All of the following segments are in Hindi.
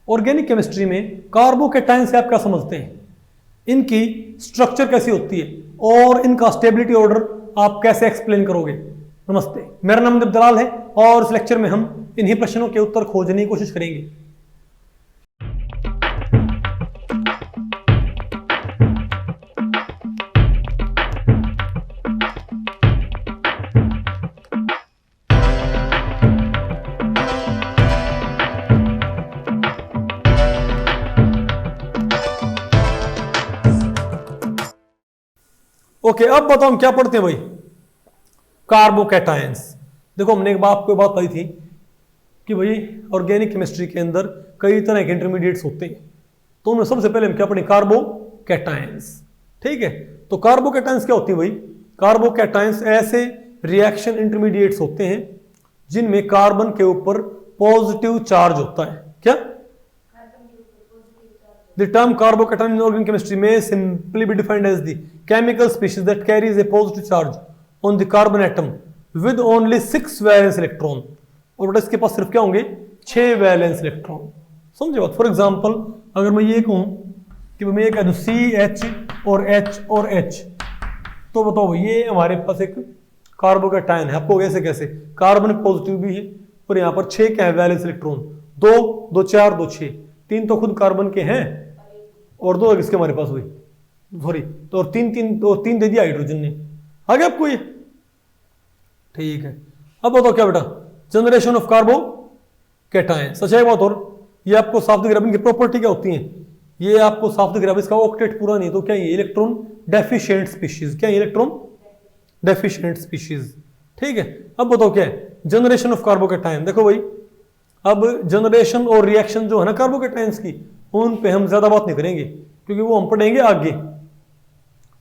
ऑर्गेनिक केमिस्ट्री में कार्बोकैटायन से आप क्या समझते हैं, इनकी स्ट्रक्चर कैसी होती है और इनका स्टेबिलिटी ऑर्डर आप कैसे एक्सप्लेन करोगे। नमस्ते, मेरा नाम दलाल है और इस लेक्चर में हम इन्हीं प्रश्नों के उत्तर खोजने की कोशिश करेंगे। ओके, अब बताओ हम क्या पढ़ते हैं भाई, कार्बोकैटायंस। देखो हमने एक बात आपको बात बताई थी कि भाई ऑर्गेनिक केमिस्ट्री के अंदर कई तरह के इंटरमीडिएट्स होते हैं, तो उनमें सबसे पहले हम क्या पढ़ें, कार्बोकैटायंस। ठीक है, तो कार्बोकैटायंस क्या होती है भाई, कार्बोकैटायंस ऐसे रिएक्शन इंटरमीडिएट्स होते हैं जिनमें कार्बन के ऊपर पॉजिटिव चार्ज होता है। क्या? The term carbocation in organic chemistry may simply be defined as the chemical species that carries a positive charge on the carbon atom with only 6 valence electron। और बेटा इसके पास सिर्फ क्या होंगे, 6 वैलेंस इलेक्ट्रॉन। समझे बात? फॉर एग्जांपल अगर मैं ये कहूं कि मैं ये कह दूं CH और H और H, तो बताओ ये हमारे पास एक कार्बोकैटायन है। आपको कैसे कैसे, कार्बन पॉजिटिव भी है और यहाँ पर 6 क्या है वैलेंस इलेक्ट्रॉन, 2 2 4 2 6, 3 तो खुद कार्बन के हैं और 2 किसके हमारे पास हुई, सॉरी, तो और 3 दे दिया हाइड्रोजन ने। आ गया आपको ये? ठीक है, अब बताओ क्या बेटा, जनरेशन ऑफ कार्बोकैटायन। सच है बात। और ये आपको साफ दिख रहा है, इनकी प्रॉपर्टी क्या होती है, ये आपको साफ दिख रहा है। इसका ऑक्टेट पूरा नहीं तो क्या ये इलेक्ट्रॉन डेफिशिएंट स्पीशीज, क्या इलेक्ट्रॉन डेफिशिएंट स्पीशीज। ठीक है, अब बताओ क्या है जनरेशन ऑफ कार्बोकैटायन। देखो भाई, अब जनरेशन और रिएक्शन जो है ना कार्बोकैटायंस की, उन पे हम ज्यादा बात नहीं करेंगे क्योंकि वो हम पढ़ेंगे आगे।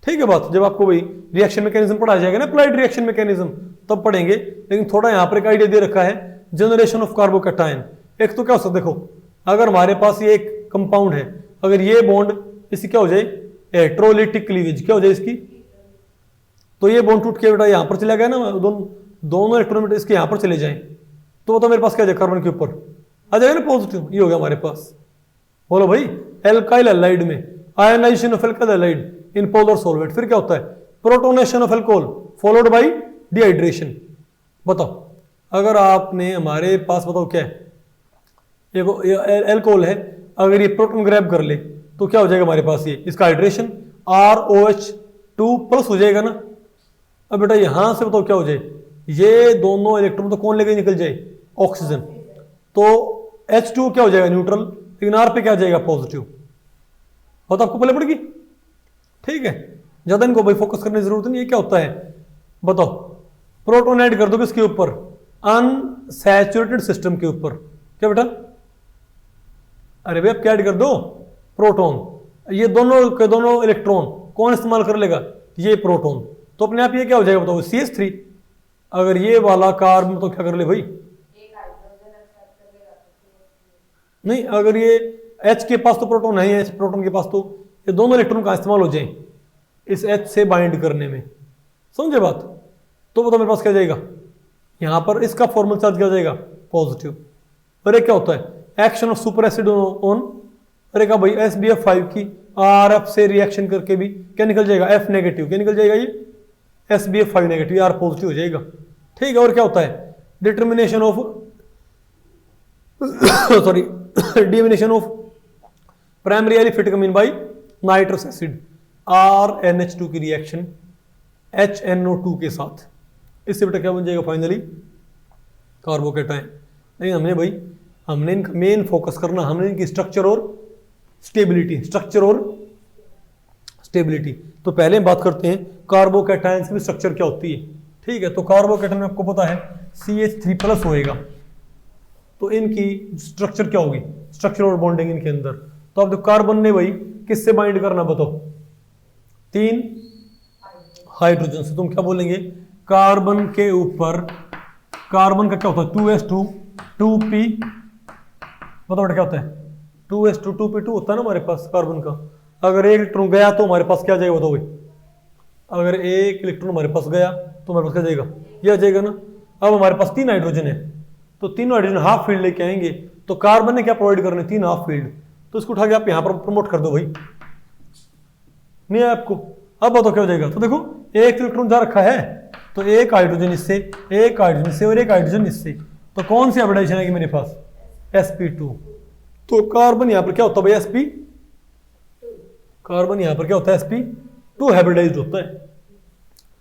ठीक है बात, जब आपको भाई रिएक्शन मैकेनिज्म पढ़ाया जाएगा ना, अप्लाइड रिएक्शन मैकेनिज्म, तब पढ़ेंगे। लेकिन थोड़ा यहां पर एक आइडिया दे रखा है जनरेशन ऑफ कार्बोकैटायन। एक तो क्या हो सकता है, देखो अगर हमारे पास ये एक कंपाउंड है, अगर ये बॉन्ड इसकी क्या हो जाए, इलेक्ट्रोलाइटिक क्लीवेज क्या हो जाए इसकी, तो ये बॉन्ड टूट के बेटा यहां पर चला गया ना, दोनों इलेक्ट्रॉन इसके यहां पर चले जाएं, तो मेरे पास क्या जाए, कार्बन के ऊपर आ जाएगा ना पॉजिटिव। ये हो गया हमारे पास। बोलो भाई, एल्काइल हैलाइड में ionisation of alkyl halide in polar solvent, फिर क्या होता है, protonation of alcohol followed by dehydration. बताओ अगर आपने हमारे पास, बताओ क्या है, एल्कोहल है, अगर ये प्रोटोन ग्रैब कर ले तो क्या हो जाएगा हमारे पास, ये इसका हाइड्रेशन ROH2 प्लस हो जाएगा ना। अब बेटा यहां से बताओ क्या हो जाए, ये दोनों इलेक्ट्रॉन तो कौन लेके निकल जाए, ऑक्सीजन, तो H2 क्या हो जाएगा न्यूट्रल, लेकिन R पे क्या जाएगा पॉजिटिव। बात आपको पहले पड़ेगी। ठीक है, ज्यादा इनको भाई फोकस करने की जरूरत नहीं है। क्या होता है बताओ, प्रोटॉन ऐड कर दो किसके ऊपर, अनसैचुरेटेड सिस्टम के ऊपर। क्या बेटा, अरे भाई आप क्या ऐड कर दो, प्रोटॉन, ये दोनों के दोनों इलेक्ट्रॉन कौन इस्तेमाल कर लेगा, ये प्रोटॉन, तो अपने आप ये क्या हो जाएगा बताओ, CH3। अगर ये वाला कार्बन तो क्या कर ले भाई, नहीं, अगर ये H के पास तो प्रोटॉन है, H प्रोटॉन के पास, तो ये दोनों इलेक्ट्रॉन का इस्तेमाल हो जाए इस H से बाइंड करने में। समझे बात? तो बताओ मेरे पास क्या जाएगा, यहां पर इसका फॉर्मल चार्ज क्या जाएगा, पॉजिटिव। अरे क्या होता है, action of super acid on, अरे क्या भाई SbF5 की RF से रिएक्शन करके भी क्या निकल जाएगा, F नेगेटिव, क्या निकल जाएगा, ये SbF5 नेगेटिव, R पॉजिटिव हो जाएगा। ठीक है, और क्या होता है, determination of sorry deamination of primary aliphatic amine by nitrous acid, RNH2 की रिएक्शन HNO2 के साथ, इससे बेटा क्या बन जाएगा फाइनली, कार्बोकैटायन। लेकिन हमने इनका मेन फोकस करना, हमने इनकी स्ट्रक्चर और स्टेबिलिटी, स्ट्रक्चर और स्टेबिलिटी। तो पहले हम बात करते हैं कार्बोकैटायंस की स्ट्रक्चर क्या होती है। ठीक है, तो कार्बोकैटायन में आपको पता है CH3 प्लस होएगा, तो इनकी स्ट्रक्चर क्या होगी, स्ट्रक्चर और बॉन्डिंग इनके अंदर। तो अब कार्बन ने भाई किससे बाइंड करना बताओ, 3 हाइड्रोजन से। तुम क्या बोलेंगे, कार्बन के ऊपर, कार्बन का क्या होता है 2s2 2p, बताओ क्या होता है 2s2 2p2 होता है ना हमारे पास कार्बन का। अगर एक इलेक्ट्रॉन गया तो हमारे पास क्या जाएगा बताओ भाई, अगर एक इलेक्ट्रॉन हमारे पास गया तो हमारे पास क्या जाएगा, यह जाएगा ना। अब हमारे पास 3 हाइड्रोजन है, तो तीनों हाइड्रोजन हाफ फील्ड लेके आएंगे, तो कार्बन ने क्या प्रोवाइड करने, 3 हाफ फील्ड, तो इसको उठा के आप यहां पर प्रमोट कर दो भाई, नहीं है आपको। अब बताओ क्या हो जाएगा, तो देखो एक इलेक्ट्रॉन जा रखा है, तो एक हाइड्रोजन इससे, एक हाइड्रोजन इससे और एक हाइड्रोजन इससे, तो कौन सी हाइब्रिडाइजेशन आएगी मेरे पास, sp2। तो कार्बन यहां पर क्या होता है भाई, sp, कार्बन यहां पर क्या होता है, sp2 हाइब्रिडाइज्ड होता है।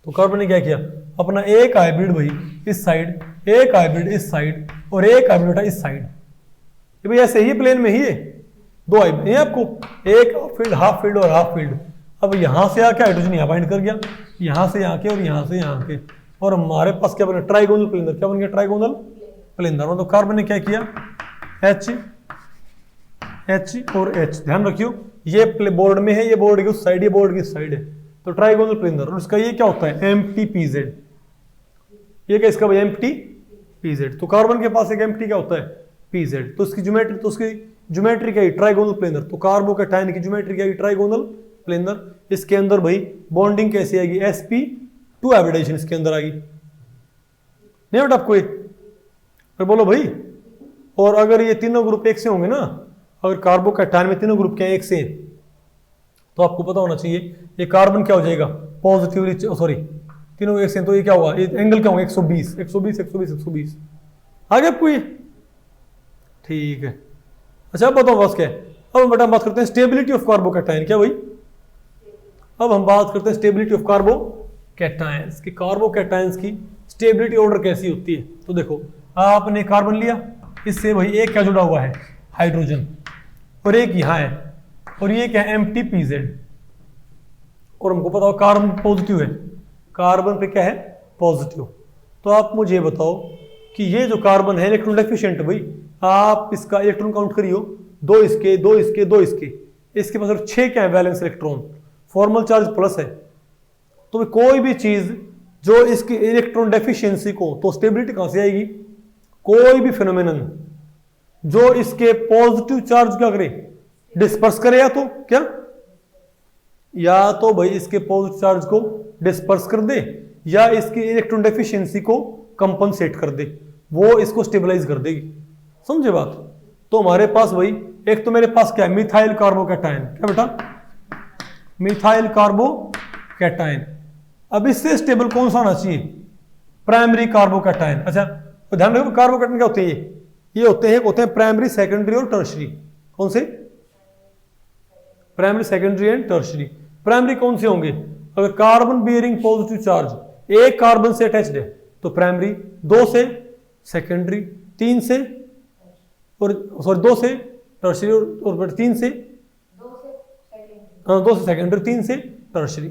तो कार्बन ने क्या किया, अपना एक हाइब्रिड भाई इस साइड, एक हाइब्रिड इस साइड और एक हाइब्रिड इस साइड, ये भाई ऐसे ही प्लेन में ही है, 2 हाइब्रिड है आपको, एक फील्ड, हाफ फील्ड और हाफ फील्ड। अब यहां से आके हाइड्रोजन यहां बाइंड कर गया, यहां से यहां के और यहां से यहां के, और हमारे पास क्या बना, ट्राइगोनल प्लेनर, क्या बन गया, ट्राइगोनल प्लेनर। मतलब कार्बन ने क्या किया, H और H, ध्यान रखियो ये बोर्ड में है, ये बोर्ड की उस साइड, ये बोर्ड की इस साइड है, तो ट्राइगोनल प्लेनर। और उसका ये क्या होता है, MTPZ, ये क्या इसका भाई, MTPZ। तो कार्बन के पास एक MT क्या होता है, PZ, तो उसकी ज्योमेट्री, तो उसकी ज्योमेट्री क्या है, ट्राइगोनल प्लेनर। तो कार्बोकैटायन की ज्योमेट्री क्या है, ट्राइगोनल प्लेनर। इसके अंदर भाई बॉन्डिंग कैसी आएगी, sp2 हाइब्रिडाइजेशन इसके अंदर आएगी, नहीं बेटा आपको, फिर बोलो भाई। और अगर ये तीनों ग्रुप एक से होंगे ना, अगर कार्बोकैटायन में तीनों ग्रुप क्या है, एक से, तो आपको पता होना चाहिए ये कार्बन क्या हो जाएगा, पॉजिटिवली, सॉरी तीनों एक से, तो ये क्या हुआ, ये एंगल क्या होगा, 120 120 120 120, आगे आपको ये ठीक है। अच्छा अब बताओ बस क्या है, अब हम बेटा बात करते हैं स्टेबिलिटी ऑफ कार्बोकैटायन, क्या भाई, अब हम बात करते हैं स्टेबिलिटी ऑफ कार्बोकैटायंस की, कार्बोकैटायंस की स्टेबिलिटी ऑर्डर कैसी होती है। तो देखो आपने कार्बन लिया, इससे भाई एक क्या जुड़ा हुआ है, हाइड्रोजन, और एक यहां है, और ये क्या है, MTPZ, और हमको पता हो कार्बन पॉजिटिव है, कार्बन पे क्या है, पॉजिटिव। तो आप मुझे बताओ कि ये जो कार्बन है इलेक्ट्रॉन डेफिशिएंट भाई, आप इसका इलेक्ट्रॉन काउंट करियो, 2 इसके 2 इसके 2 इसके, इसके पास 6 क्या है valence electron, formal charge plus है। तो कोई भी चीज जो इसकी इलेक्ट्रॉन डेफिशिएंसी को, तो स्टेबिलिटी कहां से आएगी, कोई भी फिनोमेनन जो इसके पॉजिटिव चार्ज क्या करे, डिस्पर्स करे, या तो क्या, या तो भाई इसके पॉजिटिव चार्ज को डिस्पर्स कर दे, या इसकी इलेक्ट्रॉन डेफिशिएंसी को कंपनसेट कर दे, वो इसको स्टेबलाइज कर देगी, समझे बात। तो हमारे पास भाई एक तो मेरे पास क्या है, मिथाइल कार्बोकैटायन, क्या बेटा, मिथाइल कार्बोकैटायन। अब इससे स्टेबल कौन सा होना चाहिए, प्राइमरी कार्बोकैटायन। अच्छा तो ध्यान रखो कार्बोकैटायन क्या होते हैं, ये होते हैं प्राइमरी, सेकेंडरी और टर्शरी। कौन से, primary, secondary and tertiary. Primary कौन से होंगे, अगर कार्बन बियरिंग पॉजिटिव चार्ज एक कार्बन से अटैच्ड है तो प्राइमरी, 2 से सेकेंडरी, 3 से, और सॉरी 2 से टर्शरी, और 3 से, 2 से सेकेंडरी, 3 से टर्शरी।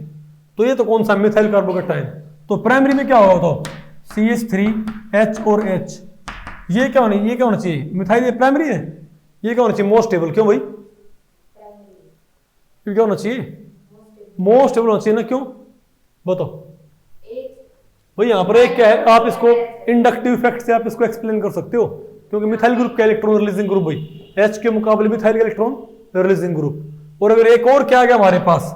तो ये तो कौन सा, मिथाइल कार्बोकैटायन। तो प्राइमरी में क्या होगा, तो CH3H और H, ये क्या होना चाहिए, मिथाइल, ये प्राइमरी है, ये क्या होना चाहिए, मोस्ट स्टेबल। क्यों भाई, क्या होना चाहिए, मोस्ट स्टेबल होना चाहिए ना, क्यों बताओ भाई। यहां पर एक क्या है, आप इसको इंडक्टिव इफेक्ट से आप इसको एक्सप्लेन कर सकते हो, क्योंकि मिथाइल ग्रुप का इलेक्ट्रॉन रिलीजिंग ग्रुप भाई, H के मुकाबले मिथाइल का इलेक्ट्रॉन रिलीजिंग ग्रुप। और अगर एक और क्या आ गया हमारे पास,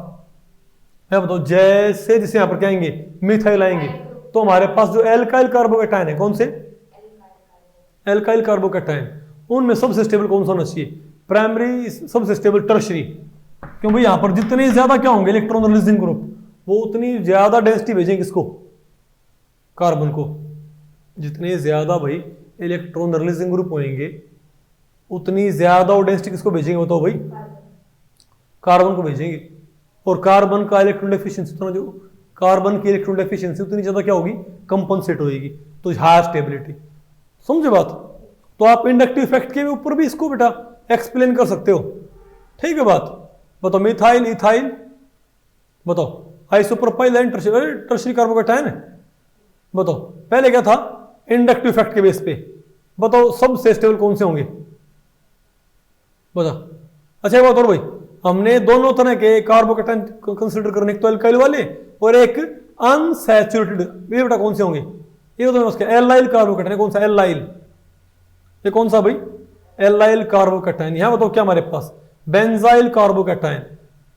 मैं बताओ, जैसे जैसे यहां पर क्या आएंगे, मिथाइल आएंगे, तो हमारे पास जो एल्काइल कार्बोकैटायन है, कौन से, एल्काइल कार्बोकैटायन, उनमें सबसे स्टेबल कौन सा होना चाहिए, प्राइमरी, सबसे स्टेबल टर्शरी। क्यों भाई, यहां पर जितने ज्यादा क्या होंगे इलेक्ट्रॉन रिलीजिंग ग्रुप, वो उतनी ज्यादा डेंसिटी भेजेंगे किसको, कार्बन को। जितने ज्यादा भाई इलेक्ट्रॉन रिलीजिंग ग्रुप होंगे, उतनी ज्यादा वो डेंसिटी किसको भेजेंगे, बताओ भाई, कार्बन को भेजेंगे। और कार्बन का इलेक्ट्रॉन डेफिशिएंसी, जो कार्बन की इलेक्ट्रॉन डेफिशिएंसी उतनी ज्यादा क्या होगी, कंपनसेट होगी, तो हायर स्टेबिलिटी, समझे बात। तो आप इंडक्टिव इफेक्ट के ऊपर भी इसको बेटा एक्सप्लेन कर सकते हो, ठीक है बात। बताओ मिथाइल, इथाइल, बताओ आइसोप्रोपाइल एंड टर्शरी कार्बोकैटायन है, बताओ पहले क्या था, इंडक्टिव इफेक्ट के बेस पे, बताओ सबसे स्टेबल कौन से होंगे, बताओ। अच्छा बात और भाई, हमने दोनों तरह के कार्बोकैटायन कंसीडर करने, एक तो एल्काइल वाले और एक अनसैचुरेटेड, ये बेटा कौन से होंगे, ये तो उसके एलाइल कार्बोकैटायन, कौन सा, एलाइल, ये कौन सा भाई, एलाइल कार्बोकैटायन। यहां बताओ क्या हमारे पास, बेंजाइल कार्बोकैटायन,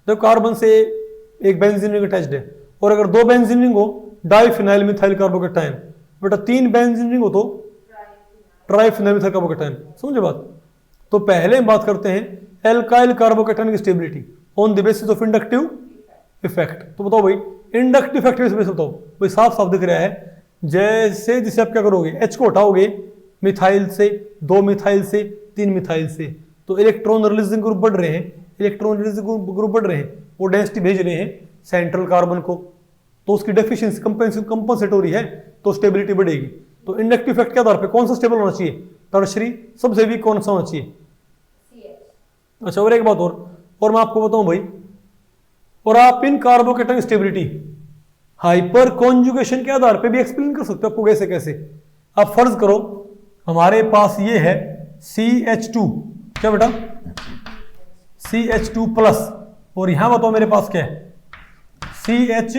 तो कार्बन से एक बेंजीन रिंग अटैच्ड है, और अगर 2 बेंजीन रिंग हो, डाइफिनाइल मिथाइल कार्बोकैटायन। बेटा 3 बेंजीन रिंग हो तो ट्राइफेनॉल कार्बोकैटायन। समझे बात? तो पहले हम बात करते हैं एल्काइल कार्बोकैटायन की stability on the basis of inductive effect. तो बताओ भाई इंडक्टिव इफेक्ट बेसिस बताओ भाई, साफ साफ दिख रहा है जैसे जैसे आप क्या करोगे, H को हटाओगे मिथाइल से, 2 मिथाइल से, 3 मिथाइल से, तो इलेक्ट्रॉन रिलीजिंग ग्रुप बढ़ रहे हैं, इलेक्ट्रॉन रिलीजिंग ग्रुप बढ़ रहे हैं, वो डेंसिटी भेज रहे हैं सेंट्रल कार्बन को, तो उसकी डेफिशिएंसी कंपनसेट हो रही है, तो स्टेबिलिटी बढ़ेगी। तो इंडक्टिव इफेक्ट के आधार पे कौन सा स्टेबल होना चाहिए? टर्शरी। सबसे वीक कौन सा होना चाहिए? अच्छा, और एक बात और मैं आपको बताऊं भाई, और आप इन कार्बोकैटायन स्टेबिलिटी हाइपर कॉन्जुगेशन के आधार पे भी एक्सप्लेन कर सकते हो। आपको कैसे कैसे? आप फर्ज करो हमारे पास ये है CH2, क्या बेटा? CH2 प्लस, और यहां बताओ मेरे पास क्या है? CH,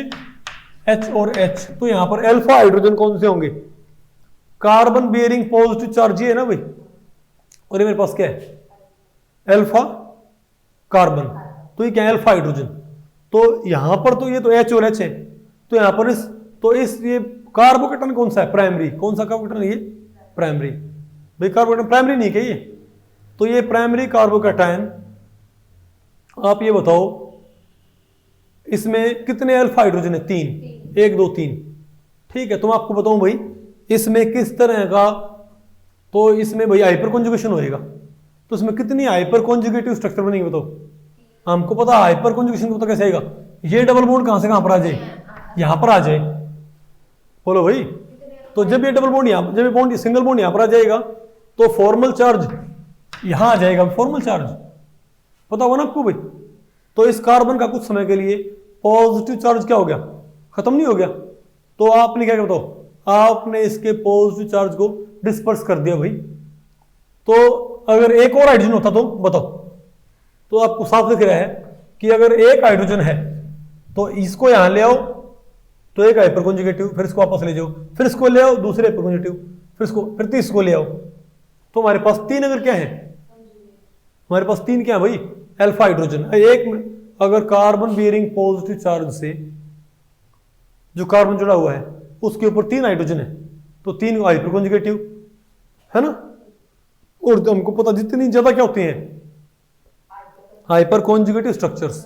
H और H। तो यहां पर अल्फा हाइड्रोजन कौन से होंगे? कार्बन बियरिंग पॉजिटिव चार्ज है ना भाई, और ये मेरे पास क्या है? Alpha carbon. तो ये क्या है? Alpha hydrogen. तो यहां पर तो ये तो H और H है, तो यहां पर ये कार्बोकैटायन कौन सा है? प्राइमरी। कौन सा कार्बोकैटायन? ये प्राइमरी। भाई कार्बोकैटायन प्राइमरी नहीं क्या ये? तो ये प्राइमरी कार्बोकैटायन, आप ये बताओ इसमें कितने अल्फा हाइड्रोजन है? 3, 1 2 3। ठीक है, तो मैं आपको बताऊं भाई इसमें किस तरह का, तो इसमें भाई हाइपर कॉन्जुगेशन होएगा, तो इसमें कितनी हाइपर कॉन्जुगेटिव स्ट्रक्चर बनेगी बताओ? हमको पता हाइपर कॉन्जुगेशन को पता कैसे आएगा? ये डबल बॉन्ड कहां से कहां पर आ जाए? यहां पर आ जाए। बोलो भाई, तो जब ये डबल बॉन्ड यहां, जब ये बॉन्ड सिंगल बॉन्ड यहां पर आ जाएगा तो फॉर्मल चार्ज यहां आ जाएगा। फॉर्मल चार्ज पता होगा ना आपको भाई? तो इस कार्बन का कुछ समय के लिए पॉजिटिव चार्ज क्या हो गया? खत्म नहीं हो गया। तो आपने क्या बताओ? आपने इसके पॉजिटिव चार्ज को डिस्पर्स कर दिया भाई। तो अगर एक और हाइड्रोजन होता तो बताओ, तो आपको साफ दिख रहा है कि अगर एक हाइड्रोजन है तो इसको यहां ले आओ तो एक हाइपर कॉन्जुगेटिव, फिर इसको वापस ले जाओ, फिर इसको ले आओ दूसरे हाइपर कॉन्जुगेटिव, फिर तीसरे ले आओ। तो हमारे पास 3 अगर क्या है? हमारे पास 3 क्या है भाई? Alpha hydrogen. एक में अगर कार्बन बियरिंग पॉजिटिव चार्ज से जो कार्बन जुड़ा हुआ है उसके ऊपर 3 हाइड्रोजन है, तो 3 हाइपर कॉन्जुगेटिव है ना। और हमको पता जितनी ज्यादा क्या होती हैं हाइपर कॉन्जुगेटिव स्ट्रक्चर्स,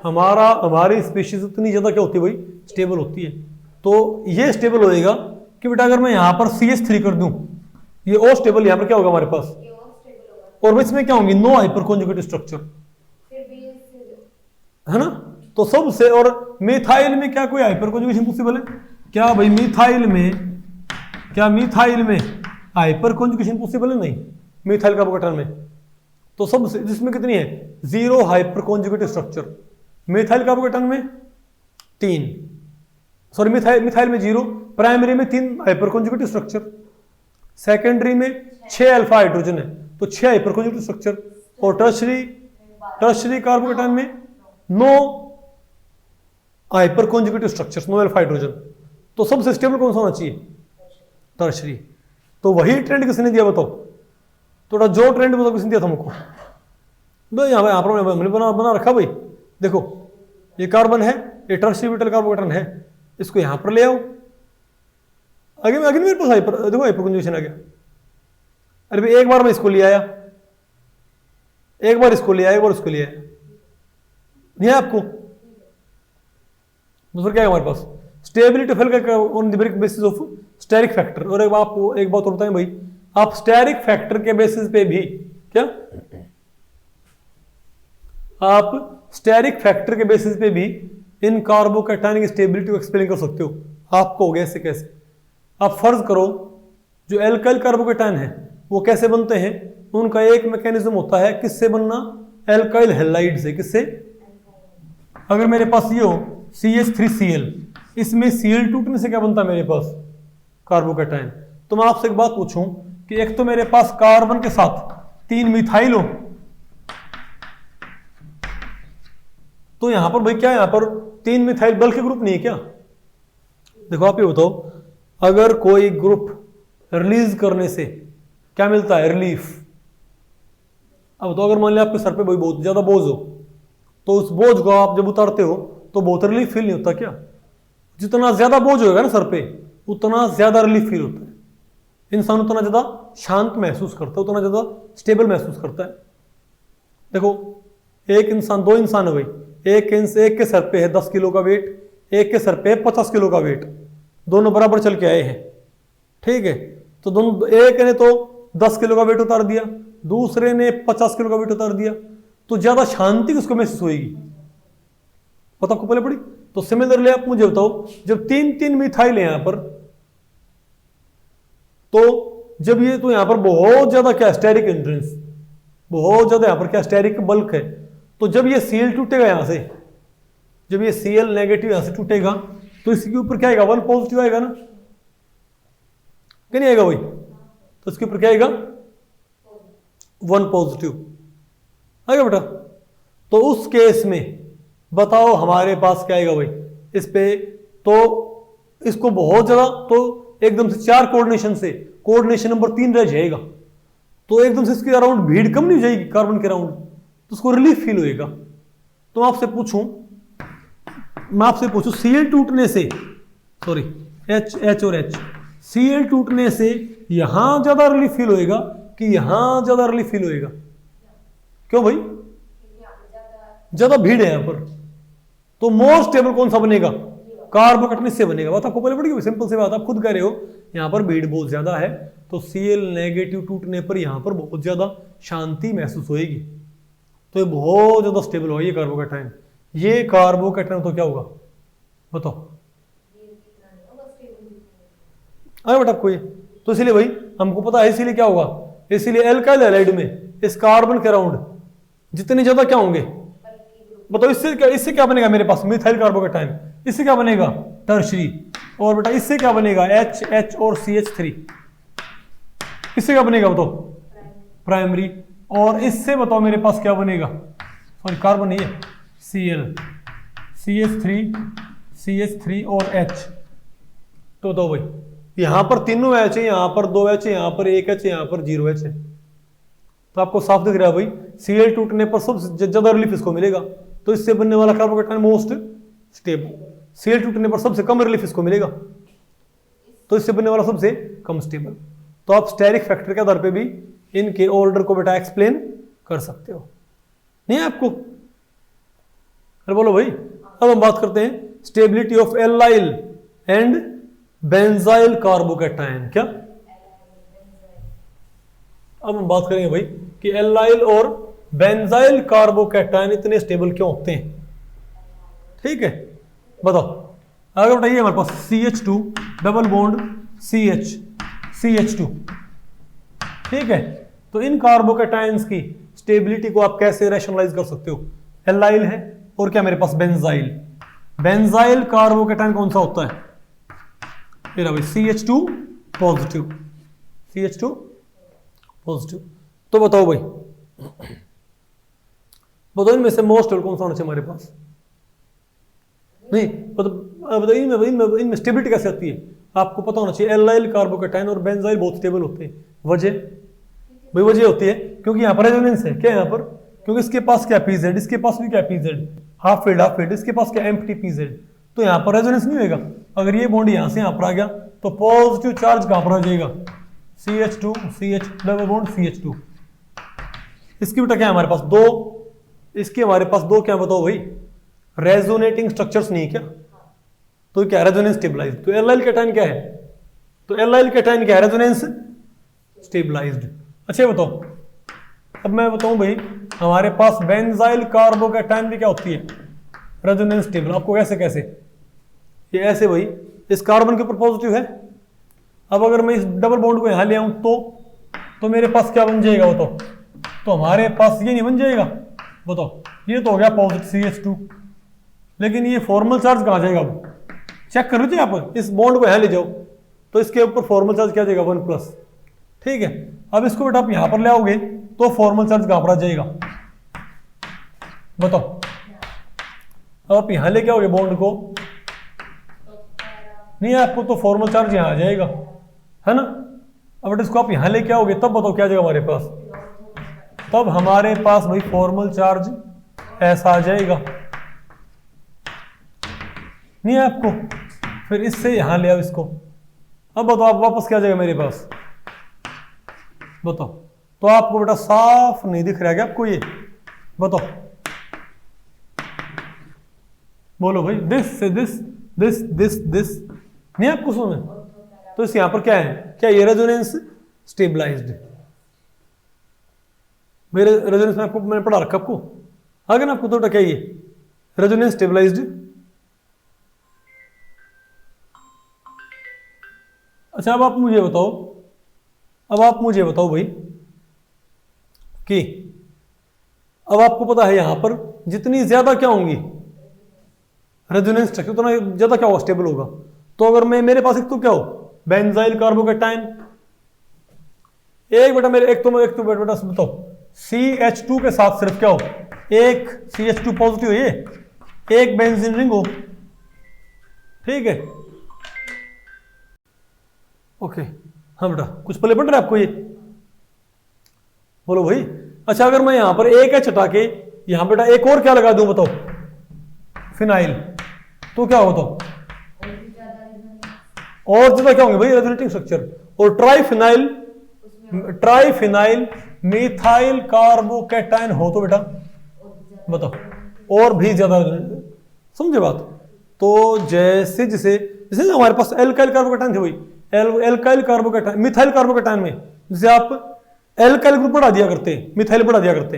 हमारी स्पीशीज उतनी ज्यादा क्या होती है भाई? स्टेबल होती है। तो ये स्टेबल होएगा कि बेटा अगर मैं यहां पर CH3 कर दूं, ये और स्टेबल यहां पर क्या होगा हमारे पास? और इसमें क्या होंगी? नो हाइपर कॉन्जुगेटिव स्ट्रक्चर, है ना। तो सबसे, और मिथाइल में क्या कोई हाइपर कॉन्जुगेशन पॉसिबल है क्या भाई? मिथाइल में हाइपर कॉन्जुगेशन पॉसिबल है? नहीं, मिथाइल कार्बोकैटायन में। तो सबसे जिसमें कितनी है? 0 hyper conjugative structure. Methyl carbocation में 3, सॉरी मिथाइल में 0, प्राइमरी में 3 हाइपर कॉन्जुगेटिव स्ट्रक्चर, सेकेंडरी में 6 अल्फा हाइड्रोजन है तो 6 हाइपर कॉन्जुगेटिव स्ट्रक्चर, और टर्शरी कार्बोकैटायन में 9 hyper conjugative structures, 9 alpha hydrogen. तो सबसे स्टेबल कौन सा होना चाहिए? टर्शरी। तो वही ट्रेंड किसने दिया बताओ? थोड़ा जो ट्रेंड बताओ किसने दिया था हमको? यहाँ पर हमने बना रखा भाई। देखो ये कार्बन है, ये टर्शरी ब्यूटाइल कार्बोकैटायन है, इसको यहां पर ले आओ। आगे मेरे पास हाइपर, देखो हाइपर कॉन्जुगेशन आ गया। अरे भाई एक बार मैं इसको ले आया, एक बार इसको ले आया, एक बार इसको ले आया, नहीं है आपको? दूसरा क्या है हमारे पास? Stability fail on the basis of steric factor. और आपको एक बात और बताएं भाई, आप स्टेरिक फैक्टर के बेसिस पे भी क्या, आप स्टेरिक फैक्टर के बेसिस पे भी इन कार्बोकैटायन की स्टेबिलिटी को एक्सप्लेन कर सकते हो। आपको हो गया ऐसे कैसे? आप फर्ज करो जो एल्काइल कार्बोकैटायन है वो कैसे बनते हैं? उनका एक मैकेनिज्म होता है किससे बनना? एल्काइल हैलाइड से। किससे? अगर मेरे पास ये हो CH3Cl, इसमें Cl टूटने से क्या बनता है मेरे पास? कार्बोकैटायन। तो मैं आपसे एक बात पूछूं कि एक तो मेरे पास कार्बन के साथ 3 मिथाइल हो, तो यहां पर भाई क्या, यहां पर 3 मिथाइल बल्कि ग्रुप नहीं है क्या? देखो आप ये बताओ, अगर कोई ग्रुप रिलीज करने से क्या मिलता है? रिलीफ। अब तो अगर मान लिया आपके सर पे भाई बहुत ज्यादा बोझ हो, तो उस बोझ को आप जब उतारते हो तो बहुत रिलीफ फील नहीं होता क्या? जितना ज्यादा बोझ होगा ना सर पे उतना ज्यादा रिलीफ फील होता है। इंसान उतना ज़्यादा शांत महसूस करता है, उतना ज़्यादा स्टेबल महसूस करता है। देखो एक इंसान, दो इंसान है भाई, एक के सर पे है 10 किलो का वेट, एक के सर पे है 50 किलो का वेट, दोनों बराबर चल के आए हैं, ठीक है। तो दोनों, एक ने तो 10 किलो का वेट उतार दिया, दूसरे ने 50 किलो का वेट उतार दिया, तो ज्यादा शांति किसको महसूस होगी, पता आपको पहले पड़ी। तो सिमिलरली आप मुझे बताओ, जब 3 मिथाइल है यहां पर, तो जब ये, तो यहां पर बहुत ज्यादा क्या स्टेरिक एंट्रेंस, बहुत ज्यादा यहां पर क्या स्टेरिक बल्क है, तो जब ये Cl टूटेगा यहां से, जब ये Cl नेगेटिव यहां से टूटेगा, तो इसके ऊपर क्या आएगा, 1 पॉजिटिव आएगा ना, क्या नहीं आएगा भाई, तो इसके ऊपर क्या आएगा, 1 पॉजिटिव आएगा बेटा। तो उस केस में बताओ हमारे पास क्या आएगा भाई, इस पे तो इसको बहुत ज्यादा, तो एकदम से 4 कोऑर्डिनेशन से कोऑर्डिनेशन नंबर 3 रह जाएगा, तो एकदम से इसके अराउंड भीड़ कम नहीं हो जाएगी कार्बन के अराउंड, तो उसको रिलीफ फील होएगा। तो मैं आपसे पूछूं Cl टूटने से, सॉरी H और H, Cl टूटने से यहां ज्यादा रिलीफ फील होएगा कि यहां ज्यादा रिलीफ फील होएगा, क्यों भाई, ज्यादा भीड़ है यहां पर, तो मोर स्टेबल कौन सा बनेगा, कार्बोकेटन इससे बनेगा। बात आपको पहले पड़ी, सिंपल सी बात, आप खुद कह रहे हो यहां पर भीड़ बहुत ज्यादा है, तो Cl नेगेटिव टूटने पर यहां पर बहुत ज्यादा शांति महसूस होएगी, तो ये बहुत ज्यादा स्टेबल होगा ये कार्बोकेटाइन। ये कार्बोकेटाइन तो क्या होगा बताओ, अरे बेटा आपको ये, तो इसीलिए भाई हमको पता है, इसीलिए क्या होगा, इसीलिए एल्काइल हैलाइड में इस कार्बन के अराउंड जितने ज्यादा क्या होंगे बताओ, इससे क्या बनेगा मेरे पास, मिथाइल कार्बोकेटाइन, इससे क्या बनेगा टर्शरी, और बेटा इससे क्या बनेगा H और CH3, इससे क्या बनेगा बताओ प्राइमरी, और इससे बताओ मेरे पास क्या बनेगा, सॉरी कार्बन नहीं है, CH3 और H। तो बताओ भाई यहां पर तीनों H है, यहां पर 2 H है, यहां पर 1 H है, यहां पर 0 H है, तो आपको साफ दिख रहा है भाई Cl टूटने पर सबसे ज्यादा रिलीफ इसको मिलेगा, तो इससे बनने वाला कार्बोकेटाइन मोस्ट स्टेबल, Cl टूटने पर सबसे कम रिलीफ इसको मिलेगा, तो इससे बनने वाला सबसे कम स्टेबल। तो आप स्टेरिक फैक्टर के आधार पे भी इनके ऑर्डर को बेटा एक्सप्लेन कर सकते हो, नहीं है आपको, अरे बोलो भाई। अब हम बात करते हैं stability of allyl and benzyl carbocation, क्या, अब हम बात करेंगे भाई कि एल्लाइल और बेंजाइल कार्बोकेटाइन इतने स्टेबल क्यों होते हैं, ठीक है बताओ। आगे बताइए, हमारे पास CH2 डबल बॉन्ड CH2, ठीक है, तो इन कार्बोकेटाइन्स की स्टेबिलिटी को आप कैसे रैशनलाइज कर सकते हो, एल्लाइल है और क्या मेरे पास बेंजाइल कार्बोकेटाइन कौन सा होता है, मेरा भाई CH2 पॉजिटिव, तो बताओ भाई, बताओ इनमें से मोस्ट कौन सा होना चाहिए हमारे पास, नहीं बताओ इनमें स्टेबिलिटी कैसे आती है, आपको पता होना चाहिए एल्लाइल कार्बोकेटाइन और बेंजाइल बहुत स्टेबल होते हैं, वजह होती है क्योंकि यहाँ पर रेजोनेंस है, क्या यहाँ पर, क्योंकि इसके पास क्या PZ, इसके पास भी क्या PZ, हाफ फील्ड, इसके पास क्या एम्प्टी PZ, तो यहाँ पर रेजोनेंस नहीं होगा। अगर ये बॉन्ड यहाँ से यहाँ पर आ गया तो पॉजिटिव चार्ज कहाँ पर आ जाएगा, CH2 CH double bond CH2, इसकी बेटा क्या है हमारे पास 2, इसके हमारे पास 2 क्या बताओ भाई, रेजोनेटिंग स्ट्रक्चर्स नहीं क्या, तो क्या रेजोनेंस स्टेबलाइज्ड, तो एल्लाइल कैटायन क्या है, तो एल्लाइल कैटायन क्या है, रेजोनेंस स्टेबलाइज्ड। अच्छा बताओ, अब मैं बताऊं भाई हमारे पास बेंजाइल कार्बोकेटायन भी क्या होती है, रेजोनेंस स्टेबल। आपको कैसे ये ऐसे भाई, इस कार्बन के ऊपर पॉजिटिव है, अब अगर मैं इस डबल बॉन्ड को यहां ले आऊं तो मेरे पास क्या बन जाएगा बताओ, तो हमारे पास ये नहीं बन जाएगा बताओ, ये तो हो गया पॉजिटिव CH2, लेकिन ये फॉर्मल चार्ज कहां जाएगा, अब चेक कर लीजिए आप, इस बॉन्ड को यहां ले जाओ तो इसके ऊपर फॉर्मल चार्ज क्या जाएगा 1+, ठीक है। अब इसको बेटा आप यहां पर ले आओगे तो फॉर्मल चार्ज कहां पर आ जाएगा बताओ, अब आप यहां लेके आओगे बॉन्ड को, नहीं आपको तो फॉर्मल चार्ज यहां आ जाएगा, है ना। अब बेटा इसको आप यहां लेके आओगे तब बताओ क्या जाएगा हमारे पास, तब हमारे पास भाई फॉर्मल चार्ज ऐसा आ जाएगा, नहीं है आपको, फिर इससे यहां ले आओ इसको, अब बताओ आप वापस क्या जाएगा मेरे पास, बताओ। तो आपको बेटा साफ नहीं दिख रहा है क्या आपको ये? बताओ, बोलो भाई। दिस से दिस, दिस दिस दिस, नहीं आपको समझ में? तो इस यहां पर क्या है, क्या ये रेजोनेंस स्टेबलाइज्ड? मेरे रेजोनेंस में आपको मैंने पढ़ा रखा आपको, आगे ना आपको तो क्या ये रेजोनेंस स्टेबलाइज्ड। अच्छा अब आप मुझे बताओ, अब आप मुझे बताओ भाई कि अब आपको पता है यहां पर जितनी ज्यादा क्या होंगी रेजोनेंस स्ट्रक्चर, उतना ज्यादा क्या होगा, स्टेबल होगा। तो अगर मैं मेरे पास एक तो क्या हो बेंजाइल कार्बोकैटायन, एक बेटा मेरे एक तो बेटा बताओ CH2 के साथ सिर्फ क्या हो, एक CH2 पॉजिटिव ये, एक बेंजीन रिंग हो, ठीक है ओके। हाँ बेटा कुछ पहले पढ़ रहे आपको ये, बोलो भाई। अच्छा अगर मैं यहां पर एक H हटा के यहां बेटा एक और क्या लगा दूं बताओ, फिनाइल, तो क्या होगा? तो और ज्यादा क्या होंगे भाई रेजोनेटिंग स्ट्रक्चर। और ट्राइफिनाइल मिथाइल कार्बोकैटायन हो तो बेटा बताओ और भी ज्यादा, समझे बात? तो जैसे जैसे जैसे हमारे पास एल्काइल कार्बोकैटायन थे वही एल्काइल कार्बोकैटायन, मिथाइल कार्बोकैटायन में जैसे आप एल्काइल ग्रुप बढ़ा दिया करते, मिथाइल बढ़ा दिया करते,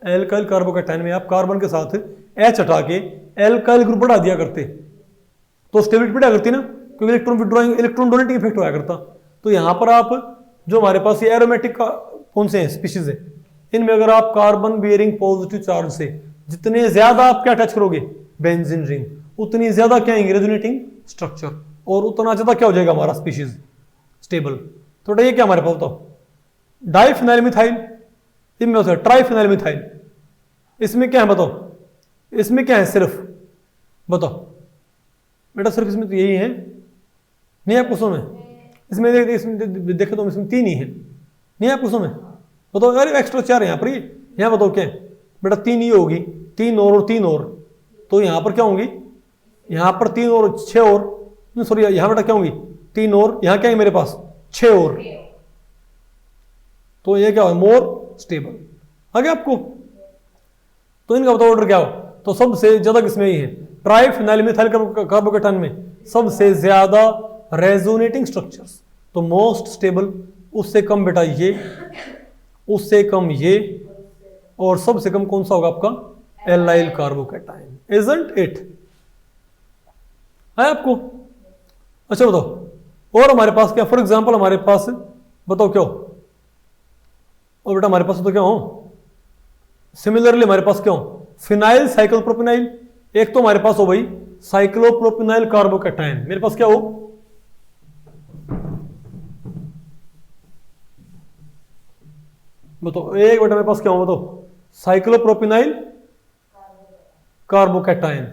एल्काइल कार्बोकैटायन में आप कार्बन के साथ H हटा के एल्काइल ग्रुप बढ़ा दिया करते तो स्टेबिलिटी बढ़ा करती ना, क्योंकि electron withdrawing electron donating effect होया करता। तो यहां पर आप जो हमारे पास ये एरोमेटिक कौन से हैं स्पीशीज है, इनमें अगर आप कार्बन बियरिंग पॉजिटिव चार्ज से जितने ज्यादा आप क्या अटैच करोगे बेंजीन रिंग, उतनी ज्यादा क्या आएंगे रेजोनेटिंग स्ट्रक्चर, और उतना ज्यादा क्या हो जाएगा हमारा स्पीशीज स्टेबल। तो ये क्या हमारे पास बताओ डाइफिनाइल मिथाइल, इनमें होता है ट्राइफिनाइल मिथाइल, इसमें क्या है बताओ, इसमें क्या है सिर्फ बताओ बेटा, सिर्फ इसमें तो यही है नहीं आपको समझ में? इसमें देखे तो इसमें 3 ही है नहीं आपको समझ में? बताओ अरे एक्स्ट्रा 4 है यहाँ पर, ये यहाँ बताओ क्या है बेटा, 3 ही होगी, 3 और 3 और, तो यहाँ पर क्या होंगी, यहाँ पर 3 और 6 और, सॉरी यहाँ बेटा क्या होंगी 3 और, यहाँ क्या है मेरे पास 6 और, तो ये क्या हो मोर स्टेबल। आगे आपको तो इनका बताओ ऑर्डर क्या हो, तो सबसे ज्यादा किसमें ही है ट्राइफिनाइल मिथाइल कार्बोकैटायन में सबसे ज्यादा रेजोनेटिंग स्ट्रक्चर्स, तो मोस्ट स्टेबल, उससे कम बेटा ये, उससे कम ये, और सबसे कम कौन सा होगा आपका एलाइल कार्बोकैटायन, इजंट इट? है आपको? अच्छा बताओ और हमारे पास क्या, फॉर एग्जांपल हमारे पास बताओ क्या हो, और बेटा हमारे पास तो क्या हो सिमिलरली हमारे पास क्या हो फिनाइल साइक्लोप्रोपेनाइल, एक तो हमारे पास हो भाई साइक्लोप्रोपेनाइल कार्बोकैटायन, मेरे पास क्या हो बताओ, एक बेटा मेरे पास क्या हो बताओ साइक्लोप्रोपेनाइल कार्बोकैटायन,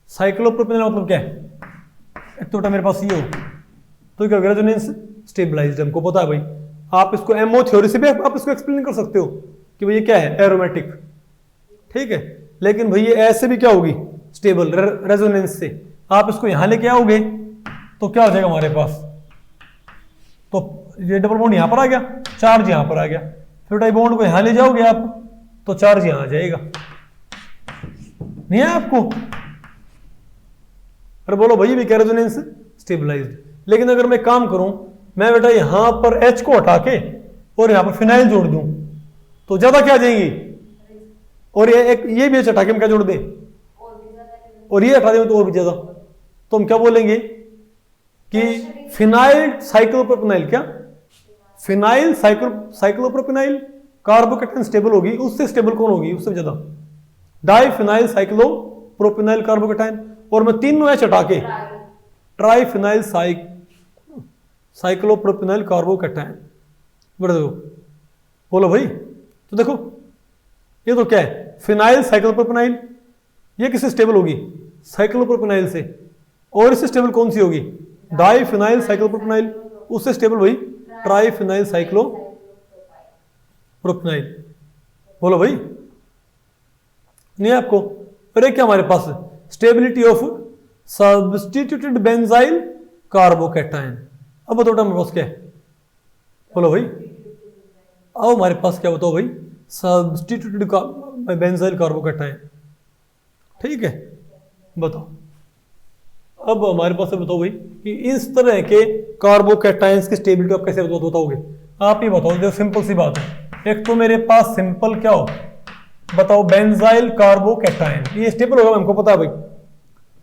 साइक्लोप्रोपेनाइल मतलब क्या है, एक तो बेटा मेरे पास ये हो, तो क्या रेजोनेंस स्टेबलाइज्ड, हमको पता है भाई, आप इसको एमओ थ्योरी से भी आप इसको एक्सप्लेन कर सकते हो कि भाई ये क्या है एरोमेटिक, ठीक है, लेकिन भाई ये ऐसे भी क्या होगी स्टेबल रेजोनेंस से, आप इसको यहां लेके आओगे तो क्या हो जाएगा हमारे पास, तो ये डबल बॉन्ड यहां पर आ गया, चार्ज यहां पर आ गया, फिर डाई बॉन्ड को यहां ले जाओगे आप तो चार्ज यहां आ जाएगा, नहीं है आपको? अरे बोलो भाई भी क्या रेजोनेंस स्टेबलाइज्ड। लेकिन अगर मैं काम करूं, मैं बेटा यहां पर H को हटा के और यहां पर फिनाइल जोड़ दूं तो ज्यादा क्या आ जाएंगी, और ये एक ये भी H हटा के हम क्या जोड़ दें और ये हटा दें तो और भी ज्यादा, तो हम क्या बोलेंगे कि फिनाइल साइक्लोप्रोपेनाइल, क्या फिनाइल साइक्लोप्रोपेनाइल कार्बोकैटायन स्टेबल होगी, उससे स्टेबल कौन होगी उससे ज्यादा डाइफिनाइल साइक्लोप्रोपेनाइल कार्बोकैटायन, और मैं तीनों H हटा के ट्राइफिनाइल साइक्लोप्रोपेनाइल कार्बोकैटायन बता दो, बोलो भाई। तो देखो ये तो क्या है फिनाइल साइक्लोप्रोपेनाइल, ये किससे स्टेबल होगी साइक्लोप्रोपेनाइल से, और इससे स्टेबल कौन सी होगी डाइफिनाइल साइक्लोप्रोपेनाइल, उससे स्टेबल भाई ट्राइफिनाइल साइक्लोप्रोपेनाइल, बोलो भाई नहीं आपको? अरे क्या हमारे पास stability of substituted benzyl carbocation, अब बताओ मेरे पास क्या है बोलो भाई। अब हमारे पास क्या बताओ भाई, सब्स्टिट्यूटेड बेंजाइल कार्बोकैटायन, ठीक है। बताओ अब हमारे पास है, बताओ भाई कि इस तरह के कार्बोकैटायंस की स्टेबिलिटी आप कैसे बताओगे। आप ही बताओ, जो सिंपल सी बात है, एक तो मेरे पास सिंपल क्या हो, बताओ बेंजाइल कार्बोकैटायन, ये स्टेबल होगा हमको पता है भाई।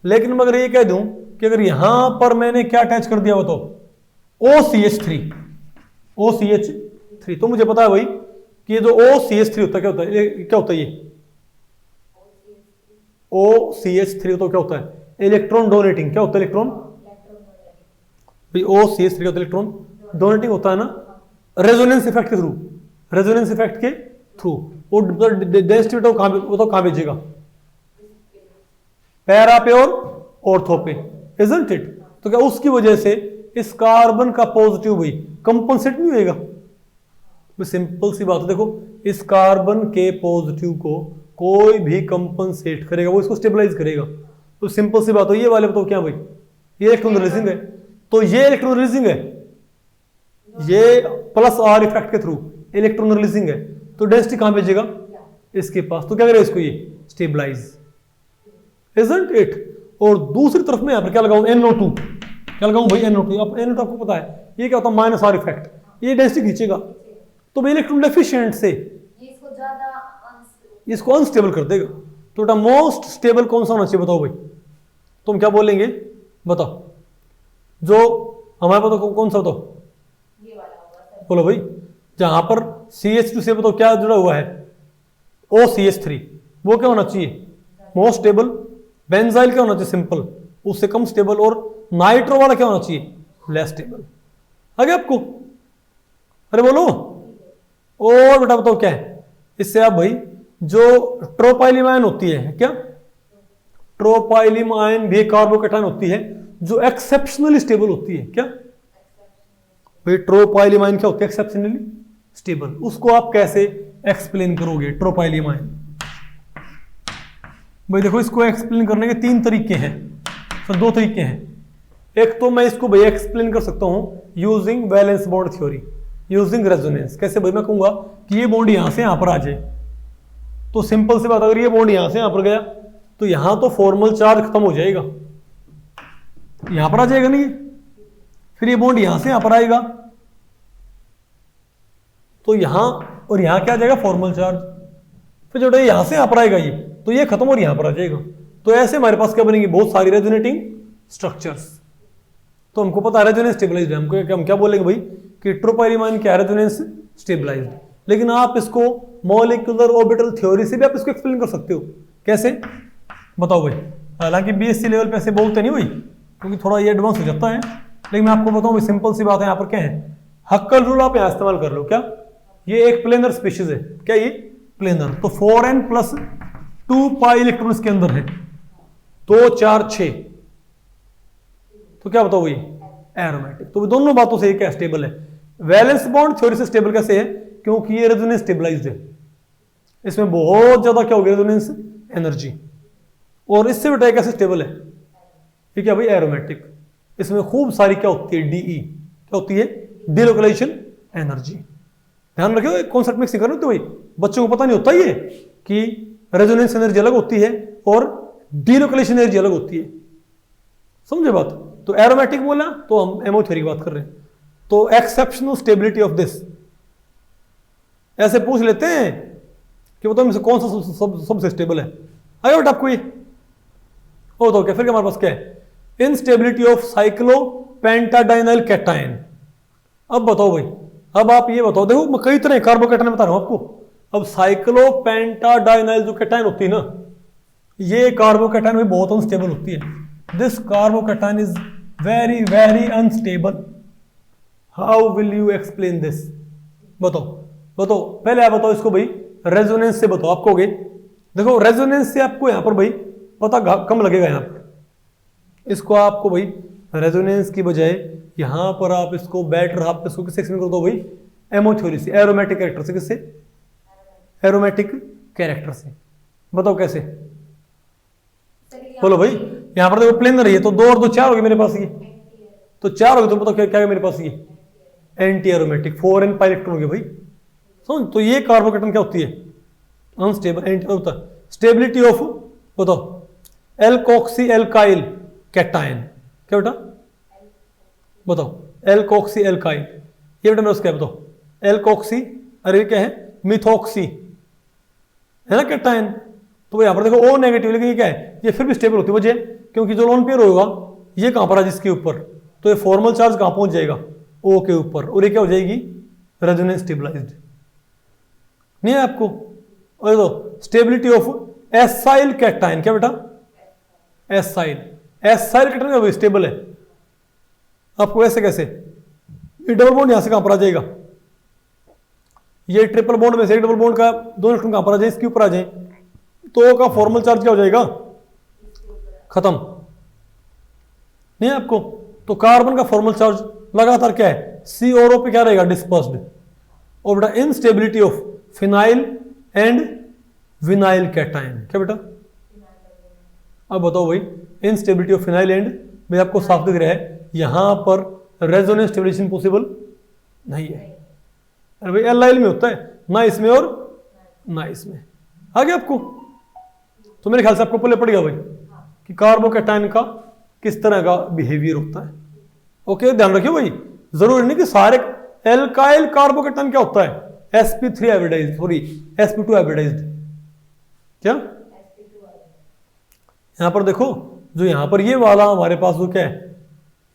लेकिन मैं अगर ये कह दूं कि अगर यहां पर मैंने क्या अटैच कर दिया बताओ, OCH3, OCH3, तो मुझे पता है भाई कि ये जो OCH3 होता है क्या होता है, क्या होता है ये OCH3, तो क्या होता है, इलेक्ट्रॉन डोनेटिंग, क्या होता है इलेक्ट्रॉन भाई, OCH3 का इलेक्ट्रॉन डोनेटिंग होता है ना, रेजोनेंस इफेक्ट के थ्रू, रेजोनेंस इफेक्ट के थ्रू। वो डेंसिटी बताओ कहां भेजेगा, पैरा पे और ऑर्थो पे, इजंट इट। तो क्या उसकी वजह से इस कार्बन का पॉजिटिव भाई कंपनसेट नहीं होएगा, सिंपल सी बात है। देखो इस कार्बन के पॉजिटिव को कोई भी कंपनसेट करेगा, वो इसको स्टेबलाइज करेगा। तो सिंपल सी बात है, ये वाले बताओ क्या भाई, ये इलेक्ट्रॉन रिलीजिंग है, तो ये इलेक्ट्रॉन रिलीजिंग है, ये प्लस आर इफेक्ट के थ्रू इलेक्ट्रॉन रिलीजिंग है, तो डेंसिटी कहां भेजेगा, इसके पास। तो क्या करेगा इसको, ये स्टेबलाइज, इजंट इट। और दूसरी तरफ में यहां पर क्या लगाऊं, NO2, क्या लगाऊं भाई, NO2। अब NO2 आपको पता है ये क्या होता है, माइनस आर इफेक्ट, ये डेंसिटी खींचेगा, तो भाई इलेक्ट्रॉन डेफिशिएंट से इसको अनस्टेबल कर देगा। तो मोस्ट स्टेबल कौन सा होना चाहिए बताओ भाई, तुम क्या बोलेंगे बताओ, जो हमारे पास तो कौन सा बताओ, बोलो भाई, जहां पर CH2 से बताओ क्या जुड़ा हुआ है, OCH3, वो क्या होना चाहिए, मोस्ट स्टेबल। बेंजाइल क्या होना चाहिए, सिंपल, उससे कम स्टेबल। और नाइट्रो वाला क्या होना चाहिए, लेस स्टेबल। आगे आपको, अरे बोलो। और बेटा बताओ क्या है, इससे आप भाई जो ट्रोपाइलिम आयन होती है, क्या ट्रोपाइलिम आयन भी कार्बोकैटायन होती है जो एक्सेप्शनली स्टेबल होती है, क्या भाई ट्रोपाइलिम आयन क्या होती है, एक्सेप्शनली स्टेबल। उसको आप कैसे एक्सप्लेन करोगे, ट्रोपाइलिम आयन भाई देखो, इसको एक्सप्लेन करने के 3 तरीके हैं, सर 2 तरीके हैं। एक तो मैं इसको भाई एक्सप्लेन कर सकता हूं using valence bond theory, using resonance. कैसे भाई, मैं कहूंगा कि ये बॉन्ड यहां से यहां पर आ जाए, तो सिंपल सी बात, अगर ये बॉन्ड यहां से यहां पर गया तो यहां तो फॉर्मल चार्ज खत्म हो जाएगा, यहां पर आ जाएगा नहीं, फिर ये बॉन्ड यहां से यहां पर आएगा, तो यहां और यहां क्या आ जाएगा, फॉर्मल चार्ज। फिर जो यहां से यहां पर आएगा ये, तो ये खत्म और यहां पर आ जाएगा। तो ऐसे हमारे पास क्या बनेंगे, बहुत सारी रेजोनेटिंग स्ट्रक्चर्स। तो हमको पता है रेजोनेंस स्टेबलाइज्ड है, हमको हम क्या बोलेंगे भाई कि ट्रोपाइलिम आयन क्या है, रेजोनेंस स्टेबलाइज्ड। लेकिन आप इसको मॉलिक्यूलर ऑर्बिटल थ्योरी से भी आप इसको एक्सप्लेन कर सकते हो। कैसे बताओ भाई, हालांकि BSc लेवल पे ऐसे बोलते नहीं भाई, क्योंकि थोड़ा ये एडवांस हो जाता है, लेकिन मैं आपको बताऊं भाई सिंपल सी बात है। यहाँ पर क्या है, हक्कल रूल आप यहाँ इस्तेमाल कर लो। क्या ये एक प्लेनर स्पीशीज है, क्या ये प्लेनर, तो 4n + 2 पाई इलेक्ट्रॉन इसके अंदर है, 2 4 6, तो क्या बताओ भाई एरोमेटिक। तो दोनों बातों से क्या स्टेबल है, वैलेंस बॉन्ड थ्योरी से स्टेबल कैसे है, क्योंकि ये रेजोनेंस स्टेबलाइज्ड है, इसमें बहुत ज्यादा क्या होगी रेजोनेंस एनर्जी। और इससे बेटा कैसे स्टेबल है, ठीक है भाई एरोमेटिक, इसमें खूब सारी क्या होती है, DE क्या होती है, डिलोकलाइजेशन एनर्जी। ध्यान रखियो, कॉन्सेप्ट मिक्सिंग करना तो भाई बच्चों को पता नहीं होता ये कि रेजोनेंस एनर्जी अलग होती है और डिलोकलाइजेशन एनर्जी अलग होती है, समझे बात। तो एरोमेटिक बोला तो हम एमओ थ्योरी की बात कर रहे हैं। तो एक्सेप्शनल स्टेबिलिटी ऑफ दिस, ऐसे पूछ लेते हैं कि बताओ इनमें से कौन सा सबसे स्टेबल है, आगे बेटा आपको ये हो तो क्या, फिर हमारे पास क्या है, इनस्टेबिलिटी ऑफ साइक्लोपेंटाडाइनाइल कैटायन। अब बताओ भाई, अब आप ये बताओ, देखो मैं कई तरह कार्बोकैटायन बता रहा हूं आपको। अब साइक्लोपेंटाडाइनाइल जो कैटायन होती है ना, ये कार्बोकैटायन भी बहुत अनस्टेबल होती है। This carbocation is very very unstable. How will you explain this, बताओ बताओ, पहले आप बताओ इसको भाई रेजोनेंस से बताओ। आपको देखो रेजोनेंस से आपको यहां पर भाई पता कम लगेगा, यहां पर इसको आपको भाई रेजोनेंस की बजाय यहां पर आप इसको बेटर, आप इसको किससे एक्सप्लेन कर दो भाई, एमओ थ्योरी से, एरोमेटिक कैरेक्टर से। किससे, एरोमेटिक कैरेक्टर से। बताओ कैसे, बोलो भाई। यहां पर देखो प्लेनर है, तो 2 और 2 4 हो गए मेरे पास, ये तो 4 हो गए। तो बताओ क्या क्या है मेरे पास, ये anti aromatic, 4n pi electron हो गए भाई, समझ। तो ये कार्बोकेटन क्या होती है, अनस्टेबल एंटी होता है। स्टेबिलिटी ऑफ बताओ एल्कोक्सी एल्काइल कैटायन, क्या बेटा बताओ, एल्कोक्सी एल्काइल, ये बेटा मेरा उसका है बताओ, एल्कोक्सी, अरे ये क्या है, मिथोक्सी है ना कैटायन। तो यहाँ पर देखो O नेगेटिव, लेकिन ये क्या है, ये फिर भी स्टेबल होती है वजह, क्योंकि जो लोन पेयर होगा ये कहाँ पर है, जिसके ऊपर, तो ये फॉर्मल चार्ज कहाँ पहुंच जाएगा, O के ऊपर, और ये क्या हो जाएगी, रेजोनेंस स्टेबलाइज्ड, नहीं है आपको। और तो स्टेबिलिटी ऑफ एसाइल कैटायन, क्या बेटा, एसाइल, एसाइल कैटायन क्या स्टेबल है आपको, ऐसे कैसे, ये डबल बॉन्ड यहां से कहां पर आ जाएगा, ये ट्रिपल बॉन्ड में से एक डबल बॉन्ड का दोनों इलेक्ट्रॉन कहां पर आ जाए, इसके ऊपर आ जाए, तो O का फॉर्मल चार्ज क्या हो जाएगा, खत्म, नहीं है आपको। तो कार्बन का फॉर्मल चार्ज लगातार क्या है, C और O पे क्या रहेगा, डिस्पर्स्ड। और बेटा instability of phenyl and vinyl cation, क्या बेटा, अब बताओ भाई, इनस्टेबिलिटी ऑफ फिनाइल एंड, भाई आपको साफ दिख रहा है यहां पर रेजोनेंस स्टेबलाइजेशन पॉसिबल नहीं है। अरे भाई एलाइल में होता है ना, इसमें और ना इसमें, आगे आपको। तो मेरे ख्याल से आपको पहले पड़ गया भाई कि कार्बोकैटायन का किस तरह का बिहेवियर होता है। ओके, ध्यान रखियो भाई, जरूरी नहीं कि सारे एल्काइल कार्बोकैटायन क्या होता है, sp3 hybridised, sorry sp2 hybridised, क्या यहां पर देखो, जो यहां पर ये वाला हमारे पास जो क्या है,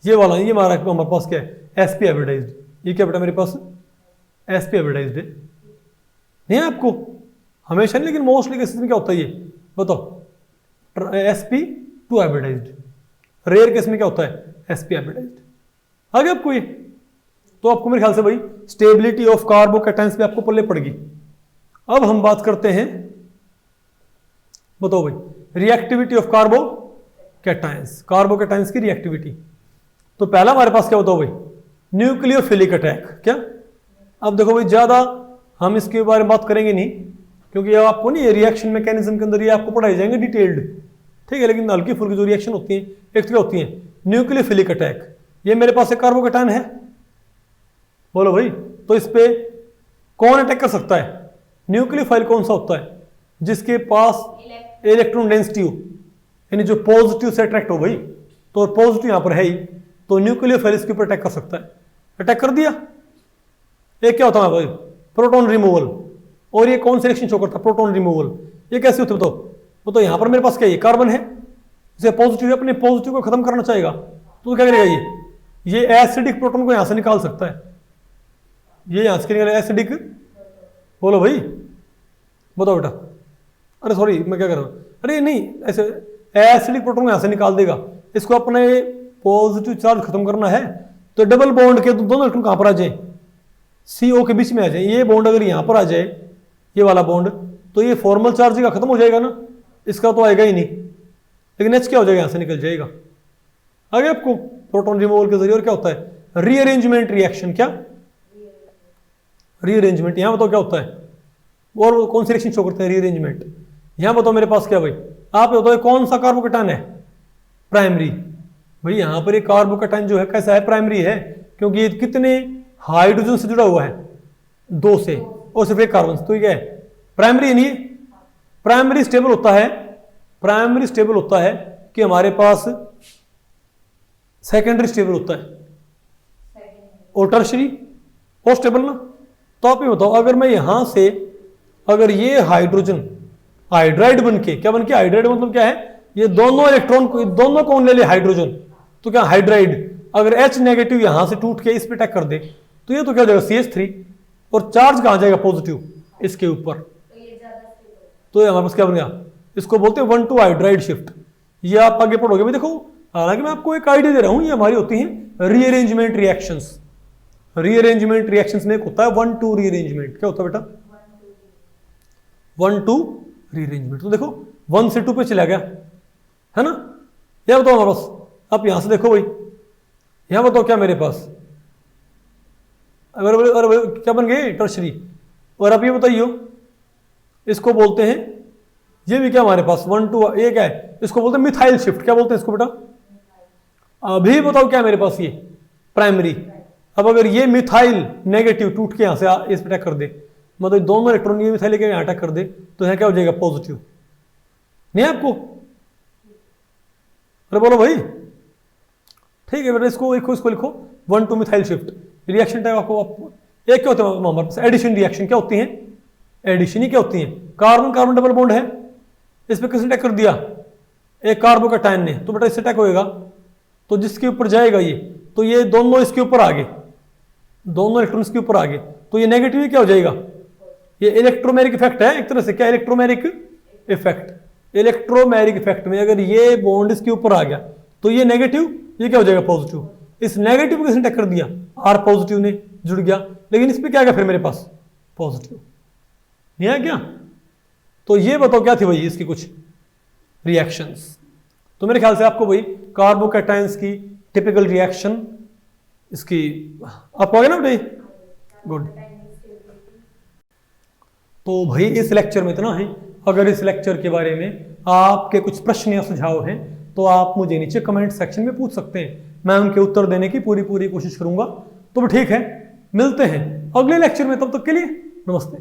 ये वाला, ये हमारे पास क्या है, sp हाइब्रिडाइज्ड, ये क्या बेटा मेरे पास sp हाइब्रिडाइज्ड है, नहीं है आपको हमेशा नहीं, लेकिन मोस्टली केसेस में क्या होता है, ये बताओ sp2 हाइब्रिडाइज्ड, रेयर केस में क्या होता है, sp हाइब्रिडाइज्ड, आगे आपको ये। तो आपको मेरे ख्याल से भाई स्टेबिलिटी ऑफ कार्बोकैटायंस पे आपको पल्ले पड़ेगी। अब हम बात करते हैं, बताओ भाई रिएक्टिविटी ऑफ कार्बोकैटायंस, कार्बोकैटायंस की रिएक्टिविटी। तो पहला हमारे पास क्या बताओ भाई, न्यूक्लियोफिलिक अटैक, क्या। अब देखो भाई ज्यादा हम इसके बारे में बात करेंगे नहीं, क्योंकि ये आपको नहीं, ये रिएक्शन मैकेनिज्म के अंदर ये आपको पढ़ाई जाएंगे डिटेल्ड, ठीक है। लेकिन हल्की फुल्की जो रिएक्शन होती है, एक तो क्या होती है न्यूक्लियोफिलिक अटैक, ये मेरे पास एक कार्बोकैटायन है, बोलो भाई, तो इस पे कौन अटैक कर सकता है, न्यूक्लियोफाइल कौन सा होता है, जिसके पास इलेक्ट्रॉन डेंसिटी हो, यानी जो पॉजिटिव से अट्रैक्ट हो भाई, तो पॉजिटिव यहां पर है ही, तो न्यूक्लियोफाइल इसके ऊपर अटैक कर सकता है, अटैक कर दिया। एक क्या होता है भाई, प्रोटॉन रिमूवल, और ये कौन सा रिएक्शन शो करता है, प्रोटॉन रिमूवल, ये कैसे होता है बताओ। तो यहां पर मेरे पास क्या है, कार्बन है, इसे पॉजिटिव, अपने पॉजिटिव को खत्म करना चाहेगा, तो क्या करेगा, ये एसिडिक प्रोटॉन को यहां से निकाल सकता है, ये यहां से निकालेगा एसिडिक, बोलो भाई बताओ बेटा, अरे सॉरी मैं क्या कर रहा हूं, अरे नहीं, ऐसे एसिडिक प्रोटॉन को यहां से निकाल देगा, इसको अपने पॉजिटिव चार्ज खत्म करना है, तो डबल बॉन्ड के दोनों इलेक्ट्रॉन कहां पर आ जाए, CO के बीच में आ जाए। ये बॉन्ड अगर यहां पर आ जाए, ये वाला बॉन्ड, तो ये फॉर्मल चार्ज का खत्म हो जाएगा ना, इसका तो आएगा ही नहीं, लेकिन H क्या हो जाएगा, यहां से निकल जाएगा। आगे आपको प्रोटॉन रिमूवल के जरिए, और क्या होता है रीअरेंजमेंट रिएक्शन, क्या रीअरेंजमेंट, यहां बताओ क्या होता है, और कौन सी रिएक्शन शो करते हैं रीअरेंजमेंट, यहां बताओ मेरे पास क्या भाई, आप बताओ कौन सा कार्बोकैटायन है, प्राइमरी। भाई यहां पर ये कार्बोकैटायन जो है कैसा है, प्राइमरी है, क्योंकि ये कितने हाइड्रोजन से जुड़ा हुआ है, 2 से, और सिर्फ एक कार्बन से, तो ये क्या है, प्राइमरी। नहीं, प्राइमरी स्टेबल होता है, प्राइमरी स्टेबल होता है कि हमारे पास सेकेंडरी स्टेबल होता है, और टर्शरी और स्टेबल ना। तो आप ये बताओ, अगर मैं यहां से, अगर ये हाइड्रोजन हाइड्राइड बन के, क्या बन के, हाइड्राइड मतलब क्या है, ये दोनों इलेक्ट्रॉन को, दोनों कौन ले ले हाइड्रोजन, तो क्या हाइड्राइड, अगर H नेगेटिव यहां से टूट के इस पे अटैक कर दे, तो ये तो क्या हो जाएगा CH3, और चार्ज कहां जाएगा पॉजिटिव, इसके ऊपर, तो हमारे पास क्या बन गया, इसको बोलते हैं 1,2 हाइड्राइड शिफ्ट। ये आप आगे पढ़ोगे भाई, देखो हालांकि मैं आपको एक आइडिया दे रहा हूं, ये हमारी होती हैं रीअरेंजमेंट रिएक्शंस। रीअरेंजमेंट रिएक्शंस में एक होता है 1,2 रीअरेंजमेंट, क्या होता है बेटा, 1,2 रीअरेंजमेंट। तो देखो 1 से 2 पे चला गया है ना, यह बताओ हमारे पास, आप यहां से देखो भाई, यहां बताओ क्या मेरे पास, अगर क्या बन गए, टर्शरी। और आप ये बताइए, इसको बोलते हैं, ये भी क्या हमारे पास 1,2, ये क्या है, इसको बोलते हैं मिथाइल शिफ्ट, क्या बोलते हैं इसको बेटा, अभी बताओ क्या मेरे पास, ये प्राइमरी। अब अगर ये मिथाइल नेगेटिव टूट के यहां से इस पे अटैक कर दे, मतलब दोनों इलेक्ट्रॉन ये मिथाइल लेके यहां अटैक कर दे, तो यहां क्या हो जाएगा? पॉजिटिव। नहीं है आपको? अरे बोलो भाई। ठीक है बेटा, इसको लिखो 1,2 मिथाइल शिफ्ट रिएक्शन टाइप। आपको एक क्या होता है हमारे पास? Addition reaction. क्या होती है? एडिशन ही क्या होती है? कार्बन कार्बन डबल बॉन्ड है, इस पे किसने अटैक कर दिया? एक कार्बोकैटायन ने, तो बेटा इससे अटैक होएगा, तो जिसके ऊपर जाएगा ये, तो ये दोनों इसके ऊपर आ गए, दोनों इलेक्ट्रॉन के ऊपर आ गए, तो ये नेगेटिव क्या हो जाएगा? ये इलेक्ट्रोमेरिक इफेक्ट है एक तरह से। क्या इलेक्ट्रोमेरिक इफेक्ट? इलेक्ट्रोमेरिक इफेक्ट में अगर ये बॉन्ड इसके ऊपर आ गया तो ये नेगेटिव, ये क्या हो जाएगा? पॉजिटिव। इस नेगेटिव को किसने टक्कर दिया? आर पॉजिटिव ने जुड़ गया, लेकिन इस पे क्या आ गया फिर मेरे पास? पॉजिटिव। नहीं है क्या? तो ये बताओ क्या थी भाई इसकी कुछ रिएक्शंस? तो मेरे ख्याल से आपको भाई कार्बोकैटायंस की टिपिकल रिएक्शन इसकी आपको आ गया ना भाई? गुड। तो भाई इस लेक्चर में इतना है। अगर इस लेक्चर के बारे में आपके कुछ प्रश्न या सुझाव हैं तो आप मुझे नीचे कमेंट सेक्शन में पूछ सकते हैं, मैं उनके उत्तर देने की पूरी कोशिश करूंगा। तो ठीक है, मिलते हैं अगले लेक्चर में, तब तक के लिए नमस्ते।